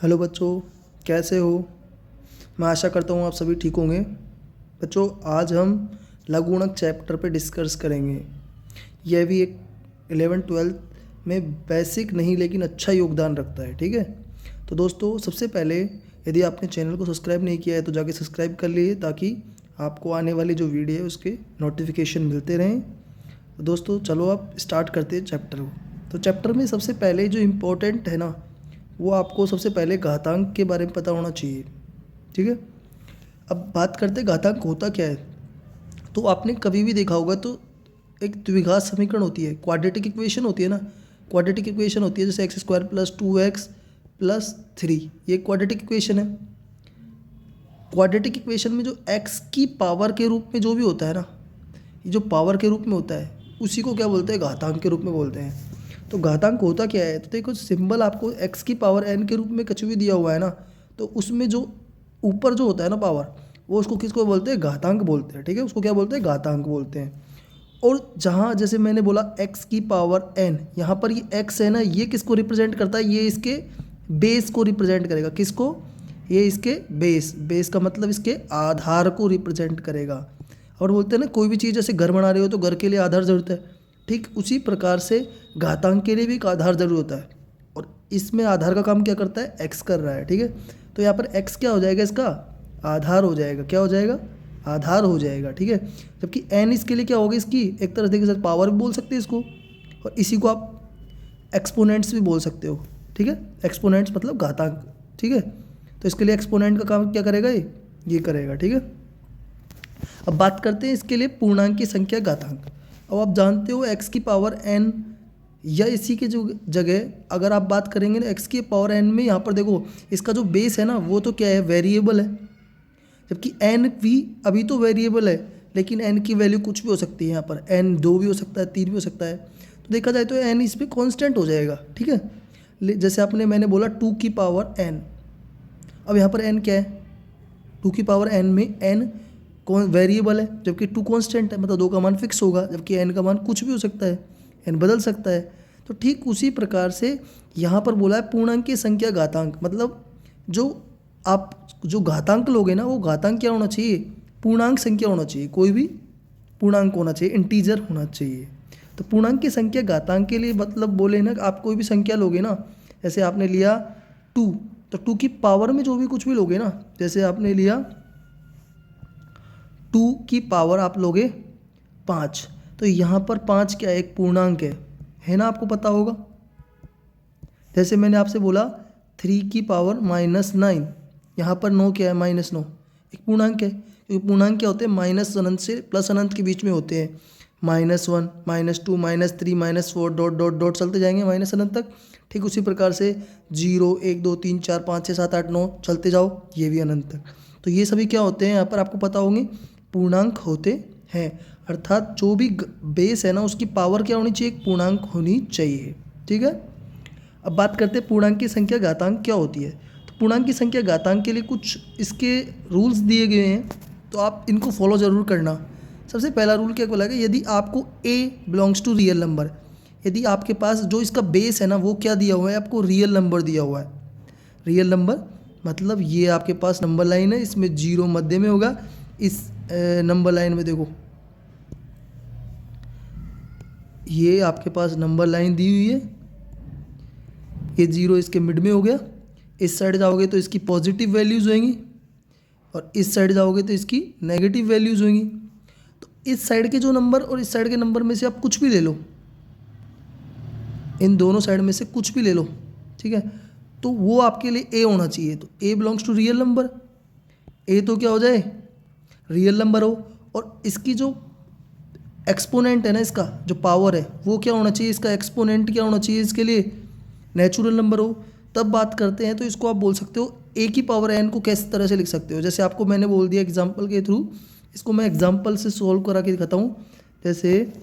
Hello बच्चों, कैसे हो। मैं आशा करता हूँ आप सभी ठीक होंगे। बच्चों, आज हम लघुगणक चैप्टर पे डिस्कस करेंगे। यह भी एक 11th-12th में बेसिक नहीं लेकिन अच्छा योगदान रखता है। ठीक है, तो दोस्तों सबसे पहले यदि आपने चैनल को सब्सक्राइब नहीं किया है तो जाके सब्सक्राइब कर लिए ताकि आपको आने वाली जो वीडियो है उसके नोटिफिकेशन मिलते रहें। तो दोस्तों चलो आप स्टार्ट करते हैं चैप्टर को। तो चैप्टर में सबसे पहले जो इम्पोर्टेंट है ना, वो आपको सबसे पहले घातांक के बारे में पता होना चाहिए। ठीक है, अब बात करते हैं घातांक होता क्या है। तो आपने कभी भी देखा होगा तो एक द्विघात समीकरण होती है, क्वाड्रेटिक इक्वेशन होती है ना। क्वाड्रेटिक इक्वेशन होती है जैसे x square plus 2x plus 3, ये क्वाड्रेटिक इक्वेशन है। क्वाड्रेटिक इक्वेशन में जो x की पावर के रूप में जो भी होता है ना, ये जो पावर के रूप में होता है उसी को क्या बोलते हैं, घातांक के रूप में बोलते हैं। तो घातांक होता क्या है, तो देखो सिंबल आपको x की पावर n के रूप में कुछ भी दिया हुआ है ना, तो उसमें जो ऊपर जो होता है ना पावर, वो उसको किसको बोलते हैं, घातांक बोलते हैं। ठीक है, उसको क्या बोलते हैं, घातांक बोलते हैं। और जहाँ जैसे मैंने बोला x की पावर n, यहाँ पर ये x है ना, ये किसको रिप्रेजेंट करता है, ये इसके बेस को रिप्रेजेंट करेगा। किसको, ये इसके बेस का मतलब इसके आधार को रिप्रेजेंट करेगा। और बोलते हैं ना, कोई भी चीज़ जैसे घर बना रहे हो तो घर के लिए आधार ज़रूरत है, ठीक उसी प्रकार से घातांक के लिए भी एक आधार ज़रूर होता है। और इसमें आधार का काम क्या करता है, एक्स कर रहा है। ठीक है, तो यहाँ पर एक्स क्या हो जाएगा, इसका आधार हो जाएगा। क्या हो जाएगा, आधार हो जाएगा। ठीक है, जबकि एन इसके लिए क्या होगा, इसकी एक तरह से पावर भी बोल सकते हैं इसको, और इसी को आप एक्सपोनेंट्स भी बोल सकते हो। ठीक है, एक्सपोनेंट्स मतलब घातांक। ठीक है, तो इसके लिए एक्सपोनेंट का काम क्या करेगा, ये करेगा। ठीक है, अब बात करते हैं इसके लिए पूर्णांक की संख्या घातांक। अब आप जानते हो x की पावर n, या इसी के जो जगह अगर आप बात करेंगे ना x की पावर n में, यहाँ पर देखो इसका जो बेस है ना वो तो क्या है, वेरिएबल है। जबकि n भी अभी तो वेरिएबल है, लेकिन n की वैल्यू कुछ भी हो सकती है। यहाँ पर n 2 भी हो सकता है, 3 भी हो सकता है। तो देखा जाए तो n इस पर कॉन्स्टेंट हो जाएगा। ठीक है, जैसे मैंने बोला 2 की पावर n, अब यहाँ पर n क्या है, 2 की पावर n में n कौन वेरिएबल है, जबकि 2 कांस्टेंट है, मतलब 2 का मान फिक्स होगा, जबकि n का मान कुछ भी हो सकता है, n बदल सकता है। तो ठीक उसी प्रकार से यहाँ पर बोला है पूर्णांक की संख्या घातांक, मतलब जो घातांक लोगे ना, वो घातांक क्या होना चाहिए, पूर्णांक संख्या होना चाहिए। कोई भी पूर्णांक होना चाहिए, इंटीजर होना चाहिए। तो पूर्णांक की संख्या घातांक के लिए मतलब बोले ना, आप कोई भी संख्या लोगे ना, जैसे आपने लिया 2, तो 2 की पावर में जो भी कुछ भी लोगे ना, जैसे आपने लिया 2 की पावर आप लोगे 5, तो यहाँ पर 5 क्या है, एक पूर्णांक है ना, आपको पता होगा। जैसे मैंने आपसे बोला 3 की पावर -9, यहाँ पर 9 क्या है, -9, एक पूर्णांक है। क्योंकि पूर्णांक क्या होते हैं, माइनस अनंत से प्लस अनंत के बीच में होते हैं। -1 -2 -3 -4 डॉट डॉट डॉट चलते जाएंगे माइनस अनंत तक। ठीक उसी प्रकार से 0 1 2 3 4 5 6 7 8 9 चलते जाओ, ये भी अनंत तक। तो ये सभी क्या होते हैं, यहाँ पर आपको पता होंगे, पूर्णांक होते हैं। अर्थात जो भी बेस है ना, उसकी पावर क्या होनी चाहिए, एक पूर्णांक होनी चाहिए। ठीक है, अब बात करते हैं पूर्णांक की संख्या घातांक क्या होती है। तो पूर्णांक की संख्या घातांक के लिए कुछ इसके रूल्स दिए गए हैं, तो आप इनको फॉलो ज़रूर करना। सबसे पहला रूल क्या बोला गया, यदि आपको a belongs to real number, यदि आपके पास जो इसका बेस है ना वो क्या दिया हुआ है, आपको रियल नंबर दिया हुआ है। रियल नंबर मतलब ये आपके पास नंबर लाइन है, इसमें 0 मध्य में होगा। इस नंबर लाइन में देखो, ये आपके पास नंबर लाइन दी हुई है, ये 0 इसके मिड में हो गया। इस साइड जाओगे तो इसकी पॉजिटिव वैल्यूज़ होंगी, और इस साइड जाओगे तो इसकी नेगेटिव वैल्यूज़ होंगी। तो इस साइड के जो नंबर और इस साइड के नंबर में से आप कुछ भी ले लो, इन दोनों साइड में से कुछ भी ले लो। ठीक है, तो वो आपके लिए a होना चाहिए। तो a belongs to real number, a तो क्या हो जाए, रियल नंबर हो। और इसकी जो एक्सपोनेंट है ना, इसका जो पावर है वो क्या होना चाहिए, इसका एक्सपोनेंट क्या होना चाहिए, इसके लिए नेचुरल नंबर हो। तब बात करते हैं, तो इसको आप बोल सकते हो a की पावर n को किस तरह से लिख सकते हो। जैसे आपको मैंने बोल दिया एग्जाम्पल के थ्रू, इसको मैं एग्जाम्पल से सॉल्व करा के दिखाता हूँ। जैसे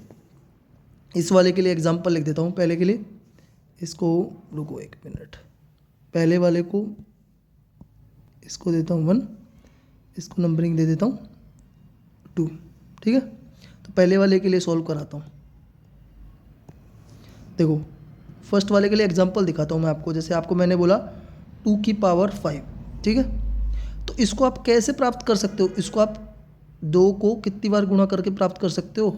इस वाले के लिए एग्जाम्पल लिख देता हूँ पहले के लिए, इसको रुको 1 मिनट, पहले वाले को इसको देता हूँ 1, इसको नंबरिंग दे देता हूँ 2। ठीक है, तो पहले वाले के लिए सॉल्व कराता हूँ। देखो फर्स्ट वाले के लिए एग्जांपल दिखाता हूँ मैं आपको। जैसे आपको मैंने बोला टू की पावर 5, ठीक है। तो इसको आप कैसे प्राप्त कर सकते हो, इसको आप 2 को कितनी बार गुणा करके प्राप्त कर सकते हो,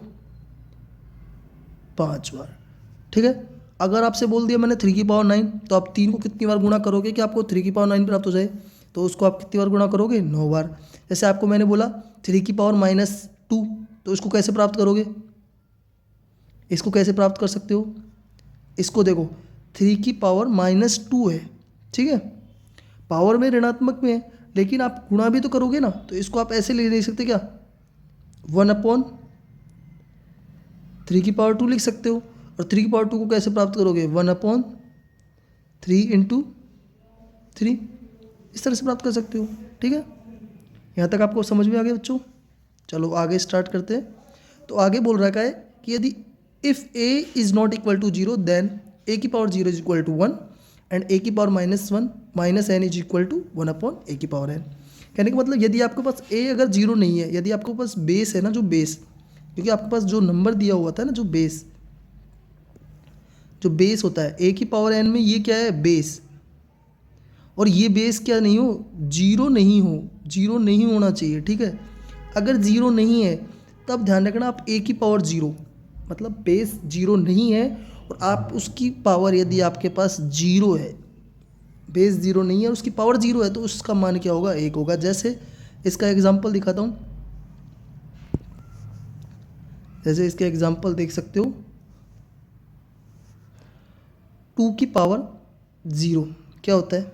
5 बार, ठीक है। अगर आपसे बोल दिया मैंने 3 की पावर 9, तो आप 3 को कितनी बार गुणा करोगे कि आपको 3 की पावर 9 प्राप्त हो जाए, तो उसको आप कितनी बार गुणा करोगे, 9 बार। जैसे आपको मैंने बोला 3 की पावर -2, तो इसको कैसे प्राप्त करोगे, इसको कैसे प्राप्त कर सकते हो, इसको देखो 3 की पावर -2 है, ठीक है, पावर में ऋणात्मक में है, लेकिन आप गुणा भी तो करोगे ना, तो इसको आप ऐसे ले सकते क्या, 1/3 की पावर 2 लिख सकते हो। और 3 की पावर 2 को कैसे प्राप्त करोगे, 1/3 इंटू 3, इस तरह से प्राप्त कर सकते हो, ठीक है। यहाँ तक आपको समझ में आ गया बच्चों। चलो आगे स्टार्ट करते हैं। तो आगे बोल रखा है कि यदि if a is not equal to 0 then a की power 0 is equal to 1 and a की power -1 minus n is equal to 1/a की पावर n। कहने का मतलब यदि आपके पास a अगर 0 नहीं है, यदि आपके पास बेस है ना, जो बेस, क्योंकि आपके पास जो नंबर दिया हुआ था ना, जो बेस होता है a की पावर n में, ये क्या है, बेस, और ये बेस क्या नहीं हो, 0 नहीं होना चाहिए, ठीक है। अगर 0 नहीं है तब ध्यान रखना आप a की पावर 0, मतलब बेस 0 नहीं है और आप उसकी पावर, यदि आपके पास 0 है, बेस 0 नहीं है और उसकी पावर 0 है, तो उसका मान क्या होगा, 1 होगा। जैसे इसका एग्जांपल दिखाता हूँ, जैसे इसके एग्जांपल देख सकते हो, 2 की पावर 0 क्या होता है,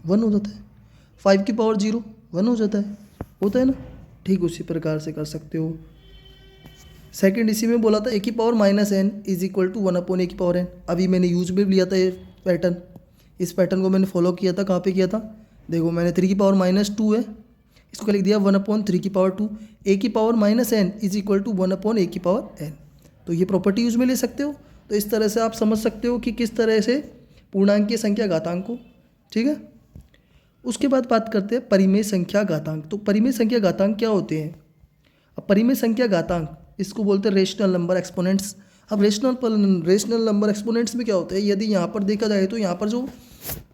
1 हो जाता है। 5 की पावर 0 1 हो जाता है, होता है ना। ठीक उसी प्रकार से कर सकते हो। सेकंड इसी में बोला था a की power -n is equal to 1/a की पावर n। अभी मैंने यूज में लिया था ये पैटर्न, इस पैटर्न को मैंने फॉलो किया था, कहाँ पे किया था, देखो मैंने 3 की पावर -2 है, इसको क्या लिख दिया, 1/3 की पावर 2, a की power -n is equal to 1/a की पावर n। तो ये प्रॉपर्टी यूज में ले सकते हो। तो इस तरह से आप समझ सकते हो कि किस तरह से पूर्णांकीय संख्या घातांक को, ठीक है। उसके बाद बात करते हैं परिमेय संख्या घातांक। तो परिमेय संख्या घातांक क्या होते हैं। अब परिमेय संख्या घातांक, इसको बोलते हैं रेशनल नंबर एक्सपोनेंट्स। अब रेशनल नंबर एक्सपोनेंट्स में क्या होता है, यदि यहाँ पर देखा जाए तो यहाँ पर जो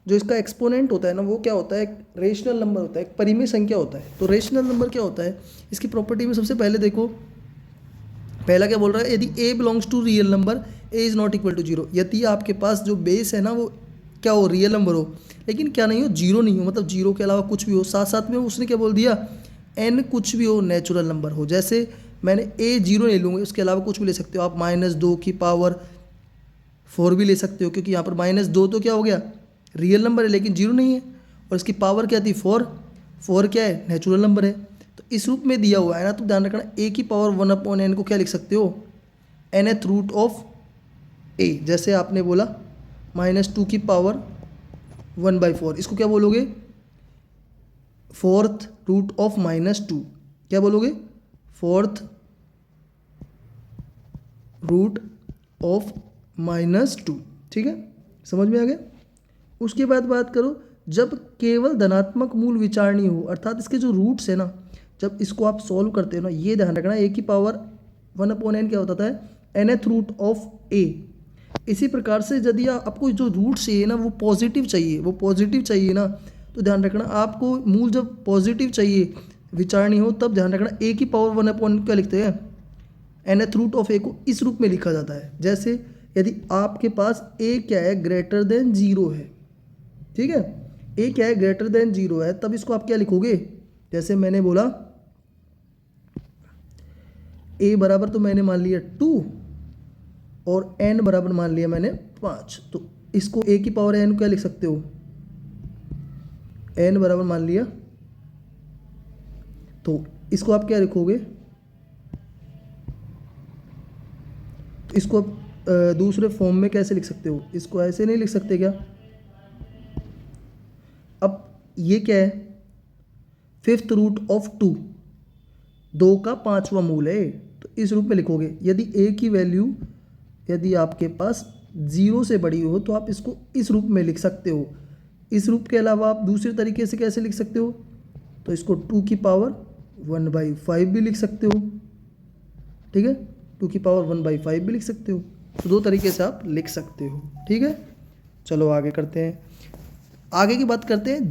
इसका एक्सपोनेंट होता है ना, वो क्या होता है, एक रेशनल नंबर होता है, एक परिमेय संख्या होता है। तो रेशनल नंबर क्या होता है, इसकी प्रॉपर्टी में सबसे पहले देखो, पहला क्या बोल रहा है, यदि a belongs to real number a is not equal to 0, यदि आपके पास जो बेस है ना वो क्या हो, रियल नंबर हो, लेकिन क्या नहीं हो, 0 नहीं हो, मतलब 0 के अलावा कुछ भी हो, साथ साथ में उसने क्या बोल दिया, n कुछ भी हो, नेचुरल नंबर हो। जैसे मैंने a 0 ले लूँगा, उसके अलावा कुछ भी ले सकते हो आप, -2 की पावर 4 भी ले सकते हो, क्योंकि यहाँ पर -2 तो क्या हो गया, रियल नंबर है लेकिन 0 नहीं है, और इसकी पावर क्या थी, 4 क्या है, नेचुरल नंबर है। तो इस रूप में दिया हुआ है ना, तो ध्यान रखना a की पावर 1/n को क्या लिख सकते हो, nth रूट ऑफ a। जैसे आपने बोला -2 की पावर 1/4, इसको क्या बोलोगे, 4th रूट ऑफ -2, क्या बोलोगे, 4th रूट ऑफ -2, ठीक है, समझ में आ गया। उसके बाद बात करो, जब केवल धनात्मक मूल विचारणीय हो, अर्थात इसके जो रूट्स है ना, जब इसको आप सॉल्व करते हो ना, ये ध्यान रखना, a की पावर 1/n क्या होता है, nth रूट ऑफ a। इसी प्रकार से यदि आपको जो रूट चाहिए ना वो पॉजिटिव चाहिए ना, तो ध्यान रखना आपको मूल जब पॉजिटिव चाहिए, विचारणीय हो, तब ध्यान रखना a की पावर 1/n क्या लिखते हैं, nth रूट ऑफ a को इस रूप में लिखा जाता है। जैसे यदि आपके पास a क्या है, ग्रेटर देन 0 है, ठीक है, a क्या है, ग्रेटर देन 0 है, तब इसको आप क्या लिखोगे, जैसे मैंने बोला a बराबर तो मैंने मान लिया 2 और n बराबर मान लिया मैंने 5, तो इसको a की पावर n क्या लिख सकते हो, n बराबर मान लिया, तो इसको आप क्या लिखोगे, तो इसको आप दूसरे फॉर्म में कैसे लिख सकते हो, इसको ऐसे नहीं लिख सकते क्या। अब ये क्या है, 5th रूट ऑफ 2, 2 का 5वां मूल है, तो इस रूप में लिखोगे। यदि a की वैल्यू यदि आपके पास 0 से बड़ी हो तो आप इसको इस रूप में लिख सकते हो। इस रूप के अलावा आप दूसरे तरीके से कैसे लिख सकते हो, तो इसको 2 की पावर 1/5 भी लिख सकते हो, ठीक है, 2 की पावर 1/5 भी लिख सकते हो। तो 2 तरीके से आप लिख सकते हो, ठीक है। चलो आगे करते हैं। आगे की बात करते हैं।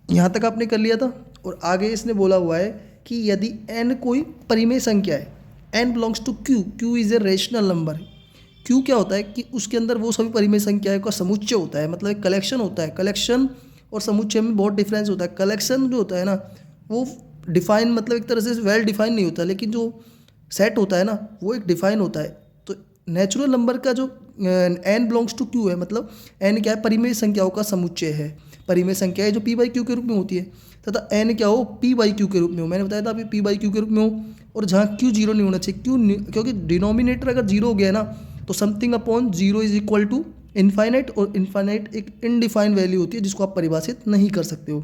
यहाँ तक आपने कर लिया था और आगे इसने बोला हुआ है कि यदि n कोई परिमेय संख्या है, n belongs to q, q is a rational number. q क्या होता है कि उसके अंदर वो सभी परिमेय संख्याओं का समुच्चय होता है, मतलब एक कलेक्शन होता है। कलेक्शन और समुच्चय में बहुत डिफरेंस होता है। कलेक्शन जो होता है ना वो डिफाइन, मतलब एक तरह से वेल डिफाइन नहीं होता, लेकिन जो सेट होता है ना वो एक डिफाइन होता है। तो नेचुरल नंबर का जो n बिलोंग्स टू q है, मतलब n क्या है, परिमेय संख्याओं का समुच्चय है। परिमेय संख्या है जो p बाई क्यू के रूप में होती है, तथा n क्या हो, p बाई क्यू के रूप में हो। मैंने बताया था अभी p बाई क्यू के रूप में हो। और जहाँ q जीरो नहीं होना चाहिए, क्योंकि डिनोमिनेटर अगर जीरो हो गया ना तो something upon zero is equal to infinite, और इन्फाइनाइट एक इनडिफाइंड वैल्यू होती है जिसको आप परिभाषित नहीं कर सकते हो।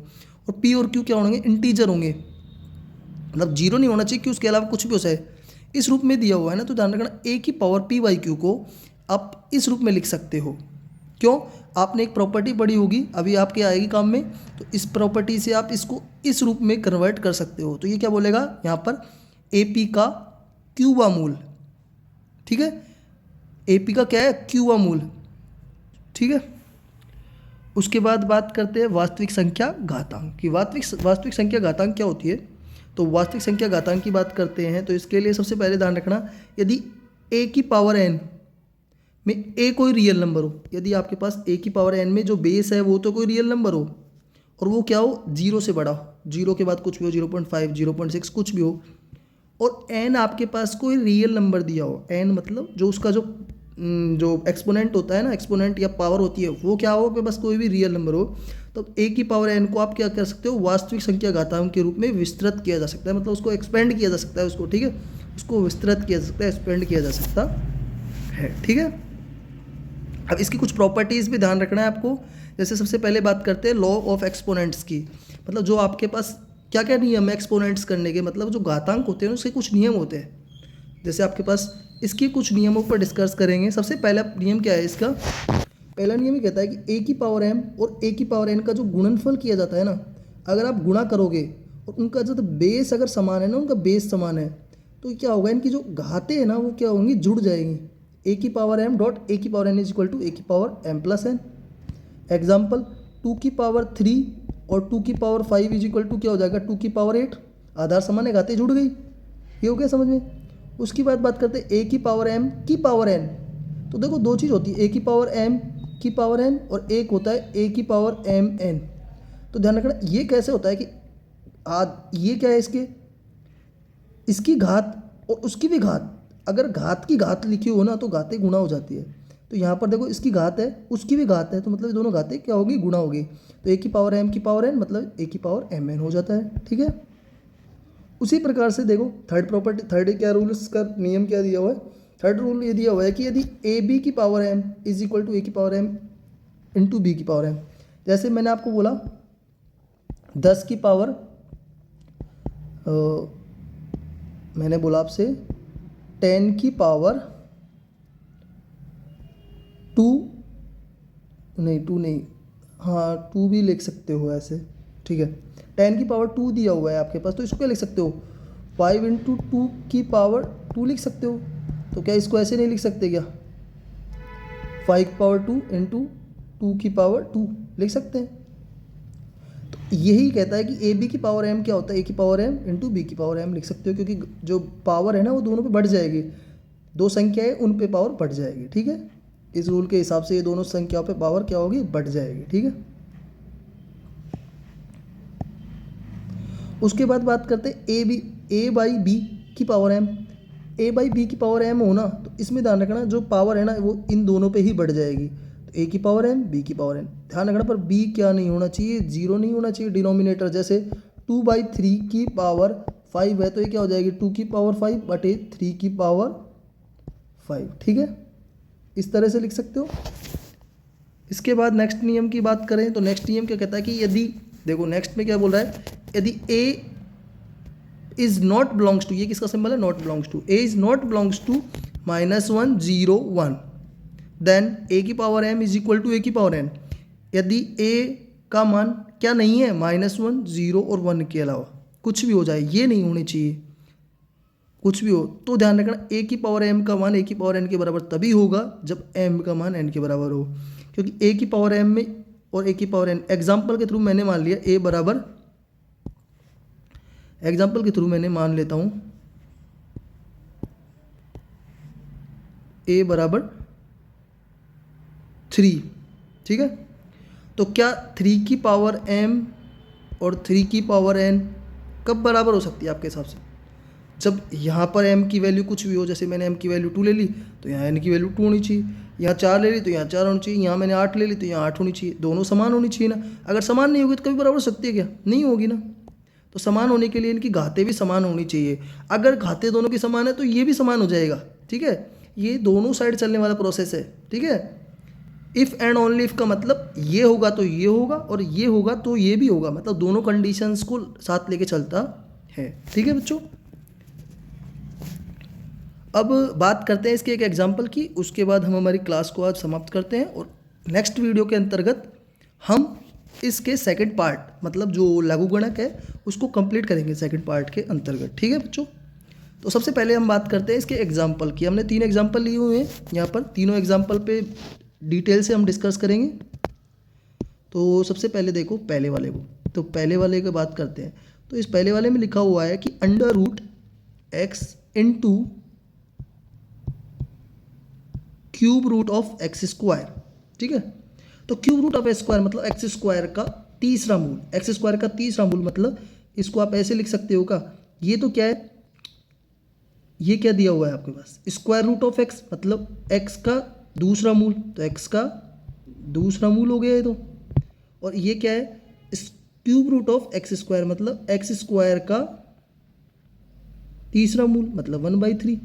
और p और q क्या होंगे, इंटीजर होंगे, मतलब जीरो नहीं होना चाहिए कि उसके अलावा कुछ भी हो जाए। इस रूप में दिया हुआ है ना, तो ध्यान रखना a की पावर p बाई क्यू को आप इस रूप में लिख सकते हो। क्यों, आपने एक प्रॉपर्टी पढ़ी होगी, अभी आपके आएगी काम में, तो इस प्रॉपर्टी से आप इसको इस रूप में कन्वर्ट कर सकते हो। तो ये क्या बोलेगा यहाँ पर, ए पी का क्यूबा मूल, ठीक है, ए पी का क्या है, क्यूबा मूल, ठीक है। उसके बाद बात करते हैं वास्तविक संख्या घातांक की। वास्तविक संख्या घातांक क्या होती है। तो वास्तविक संख्या घातांक की बात करते हैं तो इसके लिए सबसे पहले ध्यान रखना, यदि a की पावर n में a कोई रियल नंबर हो, यदि आपके पास a की पावर n में जो बेस है वो तो कोई रियल नंबर हो, और वो क्या हो, जीरो से बड़ा हो, जीरो के बाद कुछ भी हो, 0.5, 0.6 कुछ भी हो, और n आपके पास कोई रियल नंबर दिया हो, n मतलब जो उसका जो एक्सपोनेंट होता है ना, एक्सपोनेंट या पावर होती है, वो क्या हो कि बस कोई भी रियल नंबर हो, तो a की पावर n को आप क्या कर सकते हो, वास्तविक संख्या घातांक के रूप में विस्तृत किया जा सकता है, मतलब उसको एक्सपेंड किया जा सकता है, उसको, ठीक है, उसको विस्तृत किया जा सकता है, एक्सपेंड किया जा सकता है, ठीक है। अब इसकी कुछ प्रॉपर्टीज़ भी ध्यान रखना है आपको। जैसे सबसे पहले बात करते हैं लॉ ऑफ एक्सपोनेंट्स की, मतलब जो आपके पास क्या क्या नियम है एक्सपोनेंट्स करने के, मतलब जो घातांक होते हैं उसके कुछ नियम होते हैं। जैसे आपके पास इसके कुछ नियमों पर डिस्कस करेंगे। सबसे पहला नियम क्या है इसका, पहला नियम ये कहता है कि a की पावर m और a की पावर n का जो गुणनफल किया जाता है ना, अगर आप गुणा करोगे और उनका जो बेस अगर समान है ना, उनका बेस समान है, तो क्या होगा, इनकी जो घातें हैं ना वो क्या होंगी, जुड़ जाएंगी। a की पावर m डॉट a की power n is equal to a की power m plus n। Example, 2 की पावर 3 और 2 की पावर 5 इज इक्वल टू क्या हो जाएगा, 2 की पावर 8। आधार समान है, घातें जुड़ गई, ये हो गया समझ में। उसकी बाद बात करते हैं a की पावर m की पावर n। तो देखो दो चीज़ होती है, a की पावर m की पावर n और एक होता है a की पावर m n। तो ध्यान रखना ये कैसे होता है कि ये क्या है, इसकी घात और उसकी भी घात, अगर घात की घात लिखी हो ना तो घातें गुणा हो जाती है। तो यहाँ पर देखो इसकी घात है, उसकी भी घात है, तो मतलब ये दोनों घातें क्या होगी, गुणा होगी। तो a की पावर m की पावर n मतलब a की पावर m n हो जाता है, ठीक है। उसी प्रकार से देखो थर्ड प्रॉपर्टी, थर्ड क्या रूल, इसका नियम क्या दिया हुआ है, थर्ड रूल ये दिया हुआ है कि यदि ए बी की power m is equal to A की पावर m इंटू बी की पावर m। जैसे मैंने आपको बोला 10 की पावर मैंने बोला आपसे 10 की पावर 2 नहीं, हाँ 2 भी लिख सकते हो ऐसे, ठीक है। 10 की पावर 2 दिया हुआ है आपके पास, तो इसको क्या लिख सकते हो, 5 इंटू 2 की पावर 2 लिख सकते हो। तो क्या इसको ऐसे नहीं लिख सकते क्या, 5 की पावर 2 इंटू 2 की पावर 2 लिख सकते हैं। तो यही कहता है कि ए बी की पावर m क्या होता है, ए की पावर m इंटू बी की पावर m लिख सकते हो, क्योंकि जो पावर है ना वो दोनों पे बढ़ जाएगी, दो संख्या है उन पे पावर बढ़ जाएगी, ठीक है। इस रूल के हिसाब से ये दोनों संख्याओं पे पावर क्या होगी, बढ़ जाएगी, ठीक है। उसके बाद बात करते हैं ए बाई बी की power m। A by b की पावर m हो ना, तो इसमें ध्यान रखना जो पावर है ना वो इन दोनों पे ही बढ़ जाएगी। तो ए की पावर m बी की पावर n, ध्यान रखना पर b क्या नहीं होना चाहिए, जीरो नहीं होना चाहिए डिनोमिनेटर। जैसे 2/3 की पावर 5 है तो ये क्या हो जाएगी, 2 की पावर 5 बटे 3 की पावर 5, ठीक है, इस तरह से लिख सकते हो। इसके बाद नेक्स्ट नियम की बात करें तो नेक्स्ट नियम क्या कहता है कि यदि, देखो नेक्स्ट में क्या बोल रहा है, यदि a is not belongs to, ये किसका सिंबल है, not belongs to, a is not belongs to -1 0 1, then a की power m is equal to a की पावर n। यदि a का मान क्या नहीं है, -1 0 और 1 के अलावा कुछ भी हो जाए, ये नहीं होनी चाहिए, कुछ भी हो, तो ध्यान रखना a की पावर m का मान a की पावर n के बराबर तभी होगा जब m का मान n के बराबर हो, क्योंकि a की पावर m में और a की पावर n। एग्जाम्पल के थ्रू मैंने मान लिया a बराबर, एग्जाम्पल के थ्रू मैंने मान लेता हूँ a बराबर 3, ठीक है। तो क्या 3 की पावर m और 3 की पावर n कब बराबर हो सकती है आपके हिसाब से? जब यहाँ पर m की वैल्यू कुछ भी हो, जैसे मैंने m की वैल्यू 2 ले ली तो यहाँ n की वैल्यू 2 होनी चाहिए, यहाँ 4 ले ली तो यहाँ 4 होनी चाहिए, यहाँ मैंने 8 ले ली तो यहाँ 8 होनी चाहिए, दोनों समान होनी चाहिए ना। अगर समान नहीं होगी तो कभी बराबर हो सकती है क्या? नहीं होगी ना। तो समान होने के लिए इनकी घातें भी समान होनी चाहिए। अगर घातें दोनों की समान है तो ये भी समान हो जाएगा, ठीक है। ये दोनों साइड चलने वाला प्रोसेस है, ठीक है। इफ़ एंड ओनली इफ़ का मतलब ये होगा तो ये होगा और ये होगा तो ये भी होगा, मतलब दोनों कंडीशंस को साथ लेके चलता है, ठीक है बच्चों। अब बात करते हैं इसके एक एग्जाम्पल की, उसके बाद हम हमारी क्लास को आज समाप्त करते हैं और नेक्स्ट वीडियो के अंतर्गत हम इसके सेकंड पार्ट, मतलब जो लघुगणक है उसको कंप्लीट करेंगे सेकंड पार्ट के अंतर्गत, ठीक है बच्चों। तो सबसे पहले हम बात करते हैं इसके एग्जाम्पल की। हमने 3 एग्जाम्पल लिए हुए हैं यहाँ पर, तीनों एग्जाम्पल पे डिटेल से हम डिस्कस करेंगे। तो सबसे पहले देखो पहले वाले को, तो पहले वाले की बात करते हैं। तो इस पहले वाले में लिखा हुआ है कि √x into cube root of x square, ठीक है। तो cube root of x square मतलब एक्स स्क्वायर का तीसरा मूल, एक्स स्क्वायर का तीसरा मूल मतलब इसको आप ऐसे लिख सकते हो का, ये तो क्या है, ये क्या दिया हुआ है आपके पास, स्क्वायर रूट ऑफ एक्स मतलब एक्स का दूसरा मूल, तो एक्स का दूसरा मूल हो गया ये तो। और ये क्या है, cube root of x square मतलब एक्स स्क्वायर का तीसरा मूल मतलब 1/3।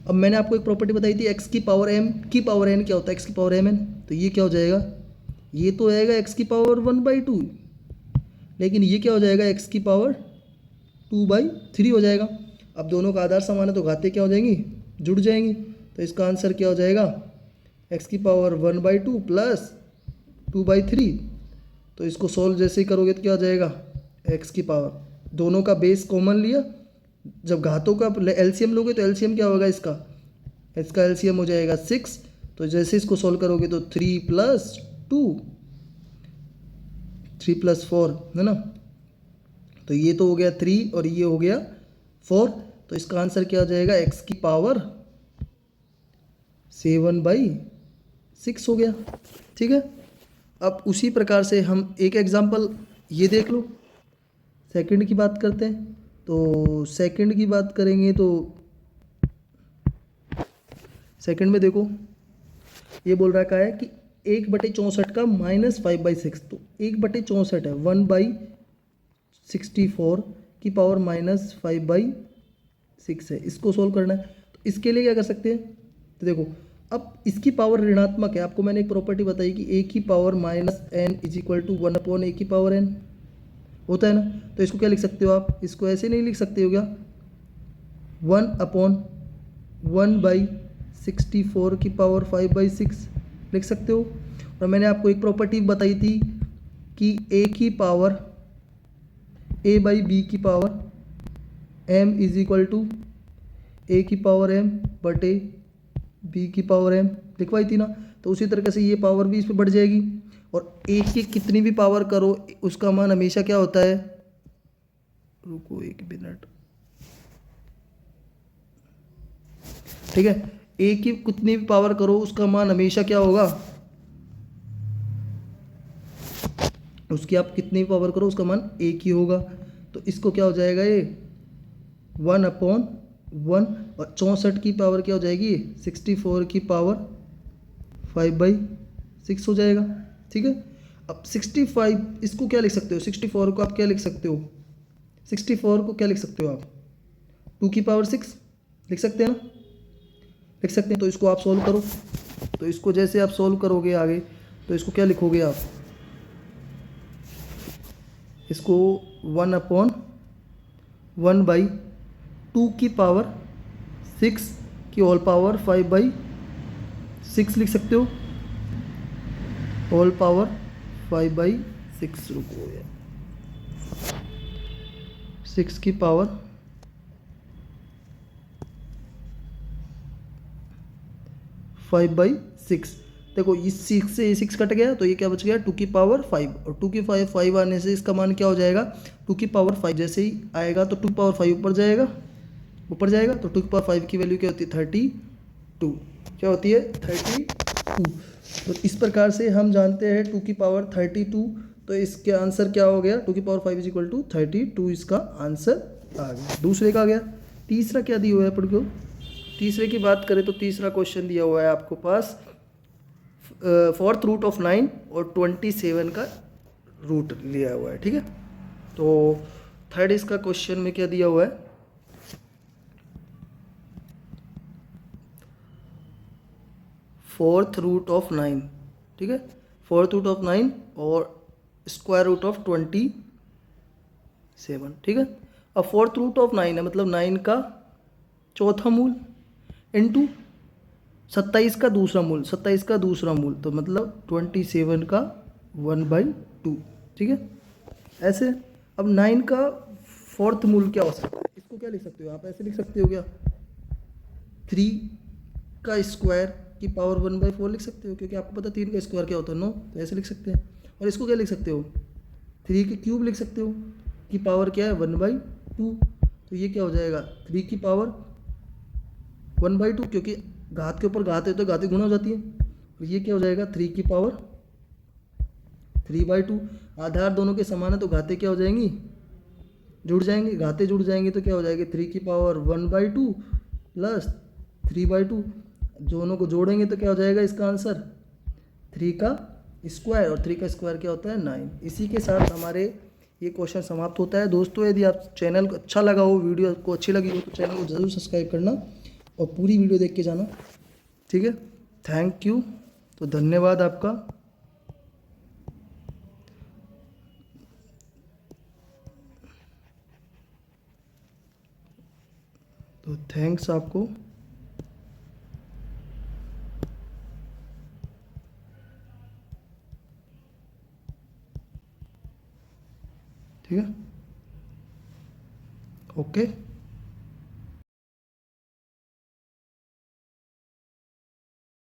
अब मैंने आपको एक प्रॉपर्टी बताई थी एक्स की पावर m की पावर n क्या होता है, एक्स की पावर mn, तो ये क्या हो जाएगा, ये तो आएगा एक्स की पावर 1/2, लेकिन ये क्या हो जाएगा एक्स की पावर 2/3 हो जाएगा। अब दोनों का आधार समान है तो घातें क्या हो जाएंगी, जुड़ जाएंगी। तो इसका आंसर क्या हो जाएगा, एक्स की पावर 1/2 प्लस 2/3। तो इसको सॉल्व जैसे ही करोगे तो क्या हो जाएगा, एक्स की पावर, दोनों का बेस कॉमन लिया, जब घातों का एलसीएम लोगे तो एलसीएम क्या होगा इसका, इसका एलसीएम हो जाएगा 6। तो जैसे इसको सॉल्व करोगे तो 3 + 2, 3 + 4 है ना, तो ये तो हो गया 3 और ये हो गया 4। तो इसका आंसर क्या हो जाएगा, एक्स की पावर 7/6 हो गया, ठीक है। अब उसी प्रकार से हम एक एग्जांपल ये देख लो, सेकंड की बात करते हैं। तो सेकंड की बात करेंगे तो सेकंड में देखो ये बोल रखा है कि 1/64 का -5/6, तो 1/64 है 1/64 की पावर -5/6 है, इसको सोल्व करना है। तो इसके लिए क्या कर सकते हैं, तो देखो अब इसकी पावर ऋणात्मक है, आपको मैंने एक प्रॉपर्टी बताई कि a की पावर -n = 1/a की पावर n होता है ना। तो इसको क्या लिख सकते हो आप, इसको ऐसे नहीं लिख सकते हो क्या, 1/1/64 की पावर 5/6 लिख सकते हो। और मैंने आपको एक प्रॉपर्टी बताई थी कि a की पावर a/b की पावर m = a की पावर m बटे b की पावर m लिखवाई थी ना। तो उसी तरीके से ये पावर भी इस पर बढ़ जाएगी, और a की कितनी भी पावर करो उसका मान हमेशा क्या होता है, रुको एक मिनट, ठीक है, a की कितनी भी पावर करो उसका मान हमेशा क्या होगा, उसकी आप कितनी भी पावर करो उसका मान एक ही होगा। तो इसको क्या हो जाएगा, ये 1/1, और 64 की पावर क्या हो जाएगी, 64 की पावर 5/6 हो जाएगा, ठीक है। अब 65 इसको क्या लिख सकते हो, 64 को आप क्या लिख सकते हो, 64 को क्या लिख सकते हो आप, 2 की पावर 6 लिख सकते हैं ना, लिख सकते हैं। तो इसको आप सॉल्व करो, तो इसको जैसे आप सॉल्व करोगे आगे, तो इसको क्या लिखोगे आप, इसको 1/1/2 की पावर 6 की होल पावर 5/6 लिख सकते हो, होल पावर 5/6, रुको यार, 6 की पावर 5/6। देखो इस 6 से ये 6 कट गया तो ये क्या बच गया 2 की पावर 5, और 2 की 5 आने से इसका मान क्या हो जाएगा 2 की पावर 5 जैसे ही आएगा तो 2 की पावर 5 ऊपर जाएगा तो 2 की पावर 5 की वैल्यू क्या होती है 32, क्या होती है 32। तो इस प्रकार से हम जानते हैं 2 की पावर 32, तो इसके आंसर क्या हो गया 2 की पावर 5 इज इक्वल टू 32, इसका आंसर आ गया। दूसरे का आ गया। तीसरा क्या दिया हुआ है अपन को, तीसरे की बात करें तो तीसरा क्वेश्चन दिया हुआ है आपको पास 4th रूट ऑफ 9 और 27 का रूट लिया हुआ है, ठीक है। तो थर्ड इसका क्वेश्चन में क्या दिया हुआ है 4th रूट ऑफ 9, ठीक है, 4th रूट ऑफ 9 और स्क्वायर रूट ऑफ 27, ठीक है। अब 4th रूट ऑफ 9 है मतलब 9 का चौथा मूल इनटू 27 का दूसरा मूल, 27 का दूसरा मूल, तो मतलब 27 का 1/2, ठीक है। ऐसे अब 9 का 4th मूल क्या हो सकता है, इसको क्या लिख सकते हो आप, ऐसे लिख सकते हो क्या 3 का स्क्वायर की पावर 1/4 लिख सकते हो, क्योंकि आपको पता है 3 का स्क्वायर क्या होता है 9, तो ऐसे लिख सकते हैं। और इसको क्या लिख सकते हो 3 के क्यूब लिख सकते हो, की पावर क्या है 1/2, तो ये क्या हो जाएगा 3 की पावर 1/2, क्योंकि घात के ऊपर घात है तो घातें गुणा हो जाती है, और ये क्या हो जाएगा 3 की पावर 3/2। आधार दोनों के समान है तो घातें क्या हो जाएंगी जुड़ जाएंगी, घातें जुड़ जाएंगी तो क्या हो जाएगी 3 की पावर 1/2 प्लस 3/2, दोनों को जोड़ेंगे तो क्या हो जाएगा इसका आंसर 3 का स्क्वायर, और 3 का स्क्वायर क्या होता है 9। इसी के साथ हमारे ये क्वेश्चन समाप्त होता है। दोस्तों यदि आप चैनल को अच्छा लगा हो, वीडियो को अच्छी लगी हो तो चैनल को ज़रूर सब्सक्राइब करना और पूरी वीडियो देख के जाना, ठीक है। थैंक यू, तो धन्यवाद आपका। तो थैंक्स आपको। ठीक है, ओके।